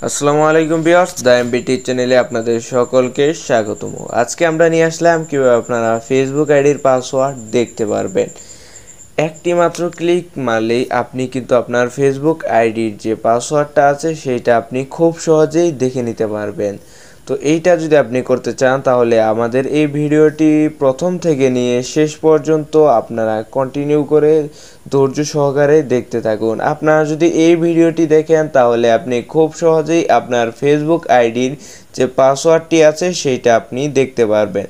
আসসালামু আলাইকুম viewers, the MBT চ্যানেলে আপনাদের সকলকে স্বাগতম। আজকে আমরা নিয়ে আসলাম কিভাবে আপনারা ফেসবুক আইডির পাসওয়ার্ড দেখতে পারবেন। একটি মাত্র ক্লিক মারলেই আপনি কিন্তু আপনার ফেসবুক আইডির যে পাসওয়ার্ডটা আছে সেইটা আপনি খুব সহজেই দেখে নিতে পারবেন। তো এইটা যদি আপনি করতে চান তাহলে আমাদের এই ভিডিওটি প্রথম থেকে নিয়ে শেষ পর্যন্ত আপনারা কন্টিনিউ করে ধৈর্য সহকারে দেখতে থাকুন। আপনারা যদি এই ভিডিওটি দেখেন তাহলে আপনি খুব সহজেই আপনার ফেসবুক আইডির যে পাসওয়ার্ডটি আছে সেইটা আপনি দেখতে পারবেন।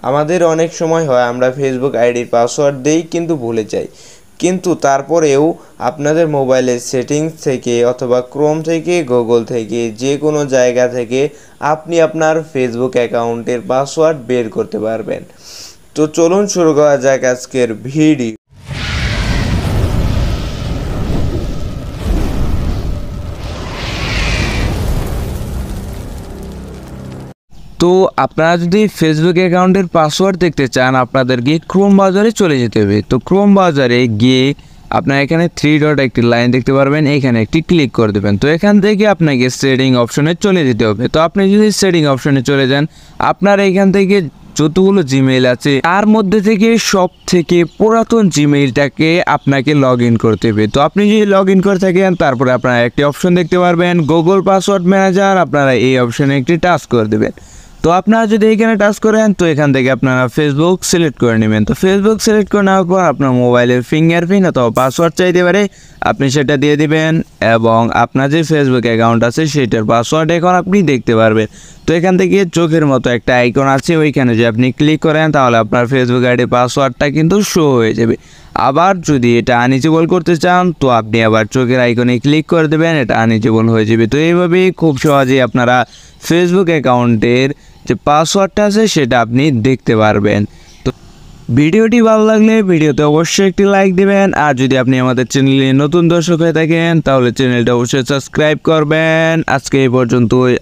আমাদের অনেক সময় হয় আমরা ফেসবুক আইডির পাসওয়ার্ড দেই কিন্তু ভুলে যাই, কিন্তু তারপরেও আপনাদের মোবাইলের সেটিংস থেকে অথবা ক্রোম থেকে গুগল থেকে যে কোনো জায়গা থেকে আপনি আপনার ফেসবুক অ্যাকাউন্টের পাসওয়ার্ড বের করতে পারবেন। তো চলুন শুরু করা যাক আজকের ভিডিও। তো আপনারা যদি ফেসবুক অ্যাকাউন্টের পাসওয়ার্ড দেখতে চান আপনাদেরকে ক্রোম ব্রাউজারে চলে যেতে হবে। তো ক্রোম ব্রাউজারে গিয়ে আপনারা এখানে 3 ডট একটি লাইন দেখতে পারবেন, এখানে একটি ক্লিক করে দেবেন। তো এখান থেকে আপনাকে সেটিং অপশনে চলে যেতে হবে। তো আপনি যদি সেটিং অপশনে চলে যান আপনার এখান থেকে যতগুলো জিমেইল আছে তার মধ্যে থেকে সব থেকে পুরাতন জিমেইলটাকে আপনাকে লগ ইন করতে হবে। তো আপনি যদি লগ ইন করে থাকেন তারপরে আপনারা একটি অপশন দেখতে পারবেন গুগল পাসওয়ার্ড ম্যানেজার, আপনারা এই অপশনে একটি টাচ করে দেবেন। তো আপনারা যদি এখানে টাচ করেন তো এখান থেকে আপনারা ফেসবুক সিলেক্ট করে নেবেন। তো ফেসবুক সিলেক্ট করে নেওয়ার পর আপনার মোবাইলের ফিঙ্গারপ্রিন্ট অথবা পাসওয়ার্ড চাইতে পারে, আপনি সেটা দিয়ে দিবেন এবং আপনার যে ফেসবুক অ্যাকাউন্ট আছে সেটার পাসওয়ার্ড এখন আপনি দেখতে পারবেন। তো এখান থেকে চোখের মতো একটা আইকন আছে, ওইখানে যে আপনি ক্লিক করেন তাহলে আপনার ফেসবুক আইডির পাসওয়ার্ডটা কিন্তু শো হয়ে যাবে। আবার যদি এটা আনইজেবল করতে চান তো আপনি আবার চোখের আইকনে ক্লিক করে দেবেন, এটা আনইজেবল হয়ে যাবে। তো এইভাবেই খুব সহজেই আপনারা ফেসবুক অ্যাকাউন্টের যে পাসওয়ার্ডটা আছে সেটা আপনি দেখতে পারবেন। তো ভিডিওটি ভালো লাগলে ভিডিওতে অবশ্যই একটি লাইক দিবেন, আর যদি আপনি আমাদের চ্যানেলে নতুন দর্শক হয়ে থাকেন তাহলে চ্যানেলটা অবশ্যই সাবস্ক্রাইব করবেন। আজকে এই পর্যন্তই।